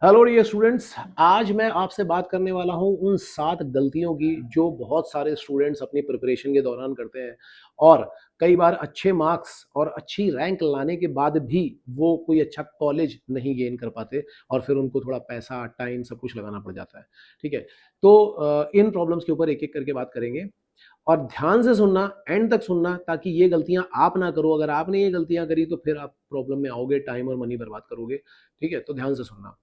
Hello dear students. आज मैं आपसे बात करने वाला हूं उन 7 गलतियों की जो बहुत सारे स्टूडेंट्स अपनी प्रिपरेशन के दौरान करते हैं और कई बार अच्छे मार्क्स और अच्छी रैंक लाने के बाद भी वो कोई अच्छा कॉलेज नहीं गेन कर पाते और फिर उनको थोड़ा पैसा टाइम सब कुछ लगाना पड़ जाता है। ठीक है, तो इन प्रॉब्लम्स के ऊपर एक एक करके बात करेंगे और ध्यान से सुनना, एंड तक सुनना, ताकि ये गलतियां आप ना करो। अगर आपने ये गलतियां करी तो फिर आप प्रॉब्लम में आओगे, टाइम और मनी बर्बाद करोगे। ठीक है, तो ध्यान से सुनना।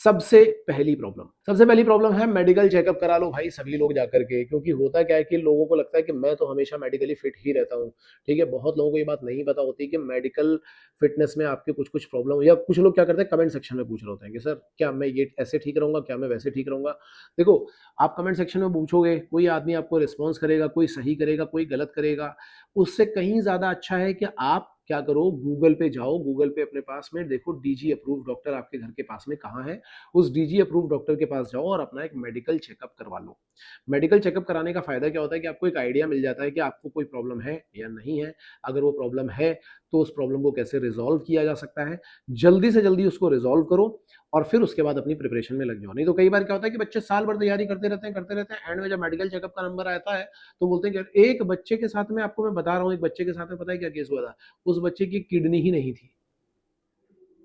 सबसे पहली प्रॉब्लम है मेडिकल चेकअप करा लो भाई सभी लोग जाकर के। क्योंकि होता क्या है कि लोगों को लगता है कि मैं तो हमेशा मेडिकली फिट ही रहता हूँ। ठीक है, बहुत लोगों को ये बात नहीं पता होती कि मेडिकल फिटनेस में आपके कुछ कुछ प्रॉब्लम, या कुछ लोग क्या करते हैं कमेंट सेक्शन में पूछ रहे होते हैं कि सर क्या मैं ये ऐसे ठीक रहूंगा, क्या मैं वैसे ठीक रहूंगा। देखो, आप कमेंट सेक्शन में पूछोगे, कोई आदमी आपको रिस्पॉन्स करेगा, कोई सही करेगा, कोई गलत करेगा। उससे कहीं ज्यादा अच्छा है कि आप क्या करो, गूगल पे जाओ, गूगल पे अपने पास में देखो डीजी अप्रूव डॉक्टर आपके घर के पास में कहाँ है। उस डीजी अप्रूव डॉक्टर के पास जाओ और अपना एक मेडिकल चेकअप करवा लो। मेडिकल चेकअप कराने का फायदा क्या होता है कि आपको एक आइडिया मिल जाता है कि आपको कोई प्रॉब्लम है या नहीं है। अगर वो प्रॉब्लम है तो उस प्रॉब्लम को कैसे रिजॉल्व किया जा सकता है, जल्दी से जल्दी उसको रिजॉल्व करो और फिर उसके बाद अपनी प्रिपरेशन में लग जाओ। नहीं तो कई बार क्या होता है कि बच्चे साल भर तैयारी करते रहते हैं एंड में जब मेडिकल चेकअप का नंबर आता है तो बोलते हैं कि एक बच्चे के साथ में, आपको मैं बता रहा हूँ, एक बच्चे के साथ में पता है क्या केस हुआ था। उस बच्चे की किडनी ही नहीं थी।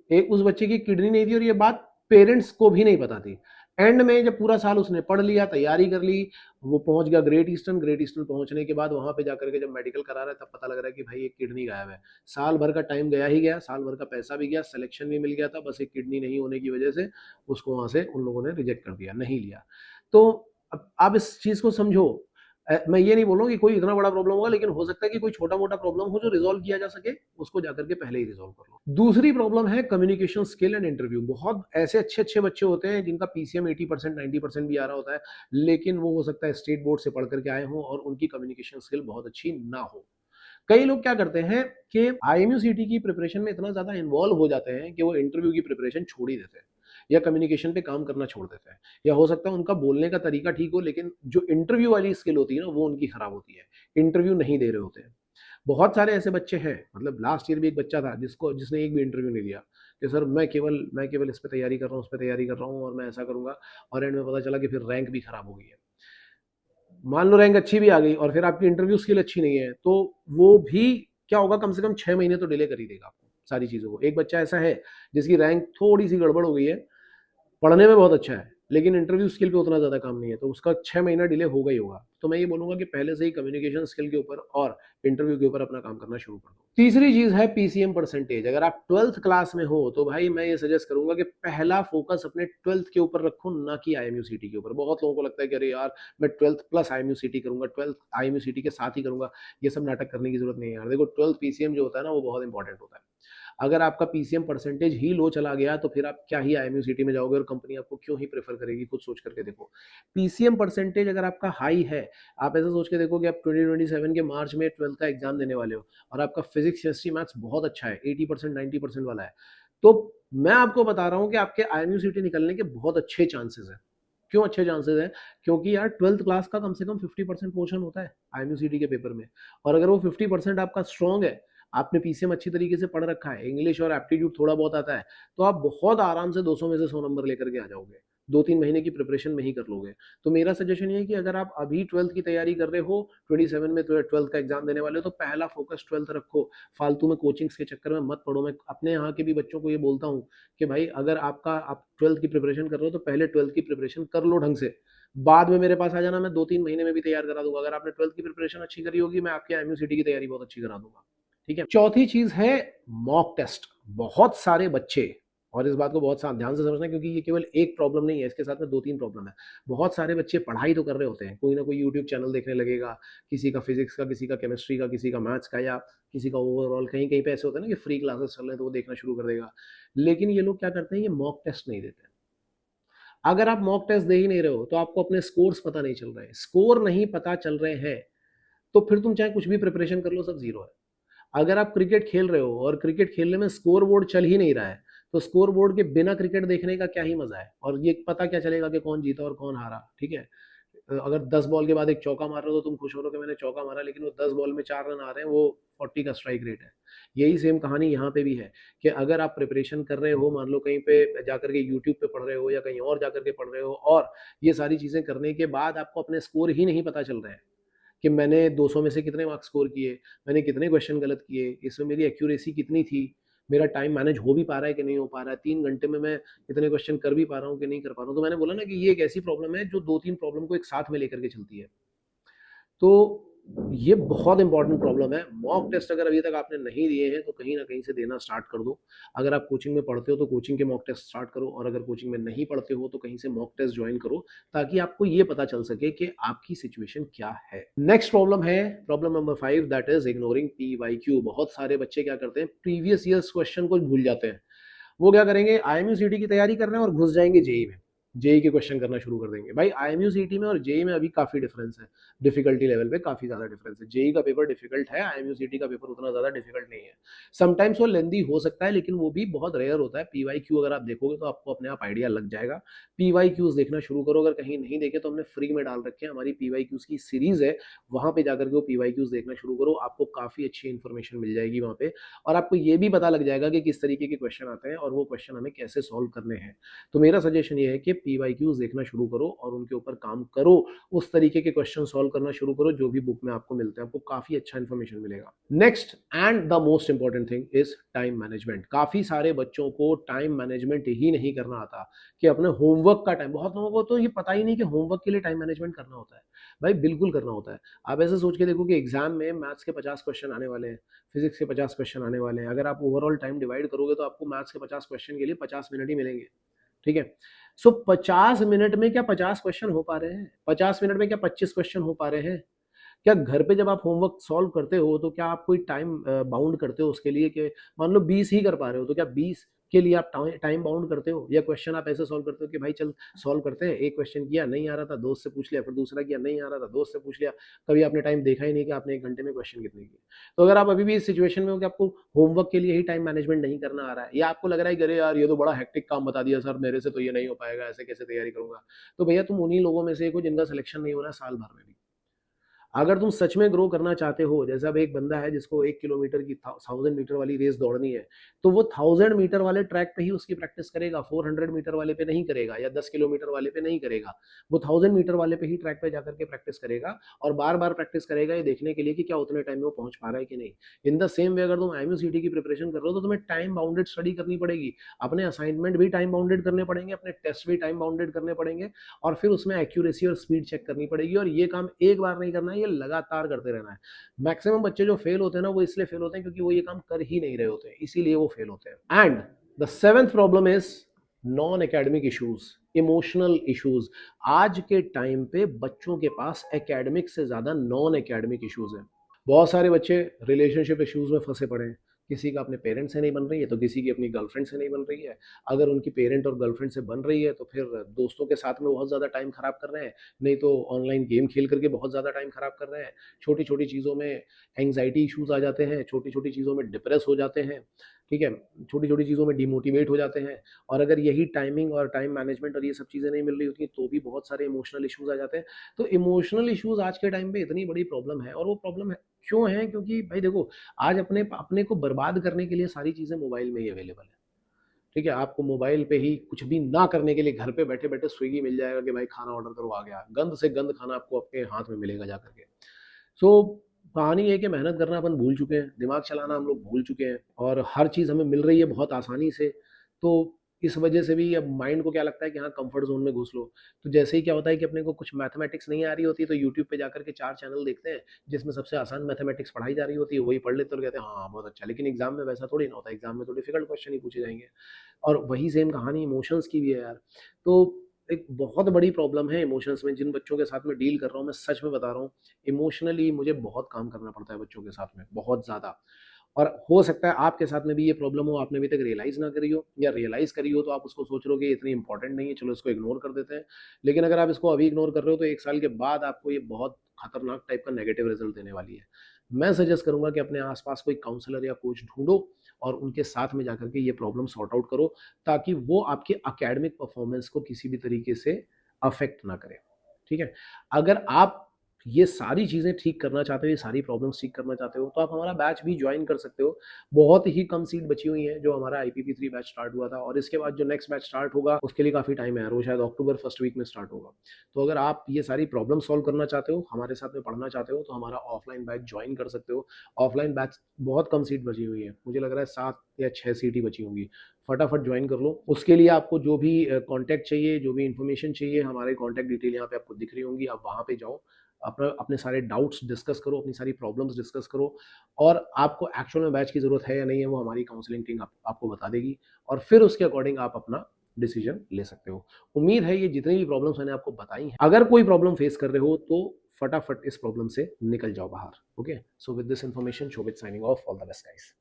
एक उस बच्चे की किडनी नहीं थी और ये बात पेरेंट्स को भी नहीं पता थी। एंड में जब पूरा साल उसने पढ़ लिया, तैयारी कर ली, वो पहुंच गया ग्रेट ईस्टर्न। ग्रेट ईस्टर्न पहुंचने के बाद वहां पे जाकर के जब मेडिकल करा रहा है तब पता लग रहा है कि भाई एक किडनी गायब है। साल भर का टाइम गया ही गया, साल भर का पैसा भी गया, सिलेक्शन भी मिल गया था, बस एक किडनी नहीं होने की वजह से उसको वहां से उन लोगों ने रिजेक्ट कर दिया, नहीं लिया। तो अब आप इस चीज को समझो। मैं ये नहीं बोल रहा हूँ कि कोई इतना बड़ा प्रॉब्लम होगा, लेकिन हो सकता है कि कोई छोटा मोटा प्रॉब्लम हो जो रिजॉल्व किया जा सके, उसको जाकर के पहले ही रिजॉल्व कर लो। दूसरी प्रॉब्लम है कम्युनिकेशन स्किल एंड इंटरव्यू। बहुत ऐसे अच्छे अच्छे बच्चे होते हैं जिनका पीसीएम 80% 90% भी आ रहा होता है, लेकिन वो हो सकता है स्टेट बोर्ड से पढ़ करके आए हों और उनकी कम्युनिकेशन स्किल बहुत अच्छी ना हो। कई लोग क्या करते हैं कि आईएमयूसीटी की प्रिपरेशन में इतना ज्यादा इन्वॉल्व हो जाते हैं कि वो इंटरव्यू की प्रिपरेशन छोड़ ही देते हैं या कम्युनिकेशन पे काम करना छोड़ देते हैं। या हो सकता है उनका बोलने का तरीका ठीक हो, लेकिन जो इंटरव्यू वाली स्किल होती है ना वो उनकी खराब होती है। इंटरव्यू नहीं दे रहे होते हैं। बहुत सारे ऐसे बच्चे हैं, मतलब लास्ट ईयर भी एक बच्चा था जिसने एक भी इंटरव्यू नहीं दिया कि सर मैं केवल इस पे तैयारी कर रहा हूँ, उस पे तैयारी कर रहा हूँ और मैं ऐसा करूंगा। और एंड में पता चला कि फिर रैंक भी खराब हो गई है। मान लो रैंक अच्छी भी आ गई और फिर आपकी इंटरव्यू स्किल अच्छी नहीं है, तो वो भी क्या होगा, कम से कम 6 महीने तो डिले कर ही देगा आपको सारी चीजों को। एक बच्चा ऐसा है जिसकी रैंक थोड़ी सी गड़बड़ हो गई है, पढ़ने में बहुत अच्छा है लेकिन इंटरव्यू स्किल पे उतना ज्यादा काम नहीं है, तो उसका 6 महीना डिले होगा ही होगा। तो मैं ये बोलूंगा कि पहले से ही कम्युनिकेशन स्किल के ऊपर और इंटरव्यू के ऊपर अपना काम करना शुरू कर दो। तीसरी चीज है पीसीएम परसेंटेज। अगर आप 12th क्लास में हो तो भाई मैं ये सजेस्ट करूंगा कि पहला फोकस अपने 12th के ऊपर रखो, ना कि आईएमयूसीटी के ऊपर। बहुत लोगों को लगता है कि अरे यार मैं 12th प्लस आईएमयूसीटी करूंगा, 12th आईएमयूसीटी के साथ ही करूंगा। ये सब नाटक करने की जरूरत नहीं है यार। देखो, 12th पीसीएम जो होता है ना वो बहुत इंपॉर्टेंट होता है। अगर आपका पीसीएम परसेंटेज ही लो चला गया तो फिर आप क्या ही आईएमयूसीटी में जाओगे और कंपनी आपको क्यों ही प्रेफर करेगी, खुद सोच करके देखो। पीसीएम परसेंटेज अगर आपका हाई है, आप ऐसा सोच के देखो कि आप 2027 के मार्च में 12th का एग्जाम देने वाले हो और आपका फिजिक्स केमिस्ट्री मैथ्स बहुत अच्छा है, 80% 90% वाला है, तो मैं आपको बता रहा हूँ कि आपके आईएमयूसीटी निकलने के बहुत अच्छे चांसेस हैं। क्यों अच्छे चांसेस हैं? क्योंकि यार 12th क्लास का कम से कम 50% पोर्शन होता है आईएमयूसीटी के पेपर में। और अगर वो 50% आपका स्ट्रॉन्ग है, आपने पीसीएम अच्छी तरीके से पढ़ रखा है, इंग्लिश और एप्टीट्यूड थोड़ा बहुत आता है, तो आप बहुत आराम से 200 में से 100 नंबर लेकर के आ जाओगे। 2-3 महीने की प्रिपरेशन में ही कर लोगे। तो मेरा सजेशन ये है कि अगर आप अभी 12th की तैयारी कर रहे हो, 27 में 12th का एग्जाम देने वाले हो, तो पहला फोकस 12th रखो। फालतू में कोचिंग्स के चक्कर में मत पढ़ो। मैं अपने यहाँ के भी बच्चों को ये बोलता हूँ कि भाई अगर आप 12th की प्रिपरेशन कर रहे हो तो पहले 12th की प्रिपरेशन कर लो ढंग से। बाद में मेरे पास आ जाना, मैं 2-3 महीने में भी तैयार करा दूंगा। अगर आपने 12th की प्रिपरेशन अच्छी करी होगी, मैं आपकी एमयूसीटी की तैयारी बहुत अच्छी करा दूंगा। ठीक है। चौथी चीज है मॉक टेस्ट। बहुत सारे बच्चे, और इस बात को बहुत ध्यान से समझना क्योंकि ये केवल एक प्रॉब्लम नहीं है, इसके साथ में 2-3 प्रॉब्लम है। बहुत सारे बच्चे पढ़ाई तो कर रहे होते हैं, कोई ना कोई यूट्यूब चैनल देखने लगेगा, किसी का फिजिक्स का, किसी का केमिस्ट्री का, किसी का मैथ्स का, या किसी का ओवरऑल। कहीं कहीं पे ऐसे होते हैं ना कि फ्री क्लासेस चल रहे हैं तो वो देखना शुरू कर देगा। लेकिन ये लोग क्या करते हैं, ये मॉक टेस्ट नहीं देते। अगर आप मॉक टेस्ट दे ही नहीं रहे हो तो आपको अपने स्कोर्स पता नहीं चल रहे हैं। स्कोर नहीं पता चल रहे हैं तो फिर तुम चाहे कुछ भी प्रिपरेशन कर लो, सब जीरो है। अगर आप क्रिकेट खेल रहे हो और क्रिकेट खेलने में स्कोर बोर्ड चल ही नहीं रहा है, तो स्कोर बोर्ड के बिना क्रिकेट देखने का क्या ही मजा है, और ये पता क्या चलेगा कि कौन जीता और कौन हारा। ठीक है, अगर 10 बॉल के बाद एक चौका मार रहे हो तो तुम खुश हो रहे हो कि मैंने चौका मारा, लेकिन वो 10 बॉल में 4 रन आ रहे हैं, वो 40 का स्ट्राइक रेट है। यही सेम कहानी यहाँ पे भी है कि अगर आप प्रिपरेशन कर रहे हो, मान लो कहीं पे जाकर के यूट्यूब पे पढ़ रहे हो या कहीं और जाकर के पढ़ रहे हो, और ये सारी चीज़ें करने के बाद आपको अपने स्कोर ही नहीं पता चल रहे हैं कि मैंने 200 में से कितने मार्क्स स्कोर किए, मैंने कितने क्वेश्चन गलत किए, इसमें मेरी एक्यूरेसी कितनी थी, मेरा टाइम मैनेज हो भी पा रहा है कि नहीं हो पा रहा है, 3 घंटे में मैं इतने क्वेश्चन कर भी पा रहा हूँ कि नहीं कर पा रहा हूँ। तो मैंने बोला ना कि ये एक ऐसी प्रॉब्लम है जो 2-3 प्रॉब्लम को एक साथ में लेकर के चलती है। तो ये बहुत इंपॉर्टेंट प्रॉब्लम है। मॉक टेस्ट अगर अभी तक आपने नहीं दिए हैं तो कहीं ना कहीं से देना स्टार्ट कर दो। अगर आप कोचिंग में पढ़ते हो तो कोचिंग के मॉक टेस्ट स्टार्ट करो, और अगर कोचिंग में नहीं पढ़ते हो तो कहीं से मॉक टेस्ट ज्वाइन करो, ताकि आपको ये पता चल सके कि आपकी सिचुएशन क्या है। नेक्स्ट प्रॉब्लम है problem number 5, that is ignoring PYQ। बहुत सारे बच्चे क्या करते हैं, प्रीवियस ईयर्स क्वेश्चन को भूल जाते हैं। वो क्या करेंगे, IMU-CT की तैयारी कर रहे हैं और घुस जाएंगे जेई में, जेई के क्वेश्चन करना शुरू कर देंगे। भाई IMU-CT में और जेई में अभी काफी डिफरेंस है, डिफिकल्टी लेवल पे काफी ज्यादा डिफरेंस है। जेई का पेपर डिफिकल्ट है, IMU-CT का पेपर उतना ज्यादा डिफिकल्ट नहीं है। समटाइम्स वो लेंदी हो सकता है, लेकिन वो भी बहुत रेयर होता है। PYQ अगर आप देखोगे तो आपको अपने आप आइडिया लग जाएगा। PYQs देखना शुरू करो, अगर कहीं नहीं देखे तो हमने फ्री में डाल रखे हैं, हमारी PYQs की सीरीज है, वहां पे जाकर के वो PYQs देखना शुरू करो, आपको काफी अच्छी इन्फॉर्मेशन मिल जाएगी वहां पे, और आपको ये भी पता लग जाएगा कि किस तरीके के क्वेश्चन आते हैं और वो क्वेश्चन हमें कैसे सॉल्व करने हैं। तो मेरा सजेशन ये है कि PYQs देखना शुरू करो और उनके ऊपर काम करो, उस तरीके के क्वेश्चन सॉल्व करना शुरू करो जो भी बुक में आपको मिलते हैं, आपको काफी अच्छा इन्फॉर्मेशन मिलेगा। Next and the most important thing is time management. काफी सारे बच्चों को टाइम मैनेजमेंट ही नहीं करना आता, कि अपने होमवर्क का टाइम, बहुत लोगों को तो ये पता ही नहीं कि होमवर्क के लिए टाइम मैनेजमेंट करना होता है। भाई बिल्कुल करना होता है। आप ऐसे सोच के देखो कि एग्जाम में मैथ्स के 50 क्वेश्चन आने वाले हैं, फिजिक्स के 50 क्वेश्चन आने वाले हैं, अगर आप ओवरऑल टाइम डिवाइड करोगे तो आपको मैथ्स के 50 क्वेश्चन के लिए 50 मिनट ही मिलेंगे। ठीक है, सो 50 मिनट में क्या 50 क्वेश्चन हो पा रहे हैं, 50 मिनट में क्या 25 क्वेश्चन हो पा रहे हैं? क्या घर पे जब आप होमवर्क सॉल्व करते हो तो क्या आप कोई टाइम बाउंड करते हो उसके लिए, कि मान लो 20 ही कर पा रहे हो तो क्या 20 के लिए आप टाइम बाउंड करते हो, या क्वेश्चन आप ऐसे सॉल्व करते हो कि भाई चल सॉल्व करते हैं, एक क्वेश्चन किया नहीं आ रहा था दोस्त से पूछ लिया, फिर दूसरा किया नहीं आ रहा था दोस्त से पूछ लिया, कभी आपने टाइम देखा ही नहीं कि आपने 1 घंटे में क्वेश्चन कितने किए। तो अगर आप अभी भी इस सिचुएशन में हो कि आपको होमवर्क के लिए ही टाइम मैनेजमेंट नहीं करना आ रहा है, या आपको लग रहा है कि अरे यार ये तो बड़ा हेक्टिक काम बता दिया सर, मेरे से तो ये नहीं हो पाएगा, ऐसे कैसे तैयारी करूंगा, तो भैया तुम उन्हीं लोगों में से एक हो जिनका सिलेक्शन नहीं हो रहा है साल भर में भी। अगर तुम सच में ग्रो करना चाहते हो, जैसे अब एक बंदा है जिसको 1 किलोमीटर की 1000 मीटर वाली रेस दौड़नी है, तो वो 1000 मीटर वाले ट्रैक पे ही उसकी प्रैक्टिस करेगा, 400 मीटर वाले पे नहीं करेगा, या 10 किलोमीटर वाले पे नहीं करेगा। वो 1000 मीटर वाले पे ही ट्रैक पे जाकर के प्रैक्टिस करेगा, और बार बार प्रैक्टिस करेगा ये देखने के लिए कि क्या उतने टाइम में वो पहुंच पा रहा है कि नहीं। इन द सेम वे अगर तुम IMU-CT की प्रिपरेशन कर रहे हो तो तुम्हें टाइम बाउंडेड स्टडी करनी पड़ेगी, अपने असाइनमेंट भी टाइम बाउंडेड करने पड़ेंगे, अपने टेस्ट भी टाइम बाउंडेड करने पड़ेंगे, और फिर उसमें एक्यूरेसी और स्पीड चेक करनी पड़ेगी। और ये काम एक बार नहीं करना है, ये लगातार करते रहना है। मैक्सिमम बच्चे जो फेल होते हैं ना, वो इसलिए फेल होते हैं क्योंकि वो ये काम कर ही नहीं रहे होते, इसीलिए वो फेल होते हैं। And the seventh problem is non academic issues, emotional issues. आज के टाइम पे बच्चों के पास एकेडमिक से ज्यादा नॉन एकेडमिक इश्यूज हैं। बहुत सारे बच्चे रिलेशनशिप इश्यूज में फंसे पड़े हैं, किसी का अपने पेरेंट्स से नहीं बन रही है तो किसी की अपनी गर्लफ्रेंड से नहीं बन रही है। अगर उनकी पेरेंट और गर्लफ्रेंड से बन रही है तो फिर दोस्तों के साथ में बहुत ज़्यादा टाइम खराब कर रहे हैं, नहीं तो ऑनलाइन गेम खेल करके बहुत ज़्यादा टाइम खराब कर रहे हैं। छोटी छोटी चीज़ों में एंग्जाइटी इश्यूज आ जाते हैं, छोटी छोटी चीज़ों में डिप्रेस हो जाते हैं। ठीक है, छोटी छोटी चीज़ों में डिमोटिवेट हो जाते हैं। और अगर यही टाइमिंग और टाइम मैनेजमेंट और ये सब चीज़ें नहीं मिल रही होती तो भी बहुत सारे इमोशनल इश्यूज आ जाते हैं। तो इमोशनल इश्यूज आज के टाइम पे इतनी बड़ी प्रॉब्लम है, और वो प्रॉब्लम है क्यों है, क्योंकि भाई देखो, आज अपने अपने को बर्बाद करने के लिए सारी चीज़ें मोबाइल में ही अवेलेबल है। ठीक है, आपको मोबाइल पे ही कुछ भी ना करने के लिए घर पे बैठे बैठे स्विगी मिल जाएगा कि भाई खाना ऑर्डर करो आ गया, गंद से गंद खाना आपको आपके हाथ में मिलेगा जा करके। सो कहानी ये है कि मेहनत करना अपन भूल चुके हैं, दिमाग चलाना हम लोग भूल चुके हैं, और हर चीज़ हमें मिल रही है बहुत आसानी से। तो इस वजह से भी अब माइंड को क्या लगता है कि हाँ कंफर्ट जोन में घुस लो। तो जैसे ही क्या होता है कि अपने को कुछ मैथमेटिक्स नहीं आ रही होती, तो यूट्यूब पे जाकर के 4 चैनल देखते हैं जिसमें सबसे आसान मैथमेटिक्स पढ़ाई जा रही होती है, वही पढ़ लेते हैं और कहते हैं हाँ बहुत अच्छा। लेकिन एग्जाम में वैसा थोड़ी ना होता है, एग्जाम में तो डिफिकल्ट क्वेश्चन ही पूछे जाएंगे। और वही सेम कहानी इमोशंस की भी है यार। तो एक बहुत बड़ी प्रॉब्लम है इमोशंस में, जिन बच्चों के साथ में डील कर रहा हूँ, मैं सच में बता रहा हूँ, इमोशनली मुझे बहुत काम करना पड़ता है बच्चों के साथ में, बहुत ज़्यादा। और हो सकता है आपके साथ में भी ये प्रॉब्लम हो, आपने अभी तक रियलाइज़ ना करी हो, या रियलाइज़ करी हो तो आप उसको सोच रहे हो कि इतनी इंपॉर्टेंट नहीं है, चलो इसको इग्नोर कर देते हैं। लेकिन अगर आप इसको अभी इग्नोर कर रहे हो तो 1 साल के बाद आपको ये बहुत खतरनाक टाइप का नेगेटिव रिजल्ट देने वाली है। मैं सजेस्ट करूंगा कि अपने आसपास कोई काउंसलर या कोच ढूंढो और उनके साथ में जाकर के ये प्रॉब्लम सॉर्ट आउट करो, ताकि वो आपके एकेडमिक परफॉर्मेंस को किसी भी तरीके से अफेक्ट ना करे। ठीक है? अगर आप ये सारी चीज़ें ठीक करना चाहते हो, ये सारी प्रॉब्लम्स ठीक करना चाहते हो, तो आप हमारा बैच भी जॉइन कर सकते हो। बहुत ही कम सीट बची हुई हैं, जो हमारा आईपीपी3 बैच स्टार्ट हुआ था, और इसके बाद जो नेक्स्ट बैच स्टार्ट होगा, उसके लिए काफ़ी टाइम है यार, वो शायद अक्टूबर फर्स्ट वीक में स्टार्ट होगा। तो अगर आप ये सारी प्रॉब्लम सॉल्व करना चाहते हो, हमारे साथ में पढ़ना चाहते हो, तो हमारा ऑफलाइन बैच जॉइन कर सकते हो। ऑफलाइन बैच बहुत कम सीट बची हुई है, मुझे लग रहा है 7 या 6 सीट ही बची होंगी। फटाफट ज्वाइन कर लो। उसके लिए आपको जो भी कॉन्टैक्ट चाहिए, जो भी इन्फॉर्मेशन चाहिए, हमारे कॉन्टैक्ट डिटेल यहाँ पे आपको दिख रही होंगी, आप वहाँ पे जाओ, अपना अपने सारे डाउट्स डिस्कस करो, अपनी सारी प्रॉब्लम्स डिस्कस करो, और आपको एक्चुअल में बैच की ज़रूरत है या नहीं है, वो हमारी काउंसलिंग टीम आपको बता देगी, और फिर उसके अकॉर्डिंग आप अपना डिसीजन ले सकते हो। उम्मीद है ये जितनी भी प्रॉब्लम्स मैंने आपको बताई हैं, अगर कोई प्रॉब्लम फेस कर रहे हो तो फटाफट इस प्रॉब्लम से निकल जाओ बाहर। Okay, so with this information, Shobhit signing off, all the best guys.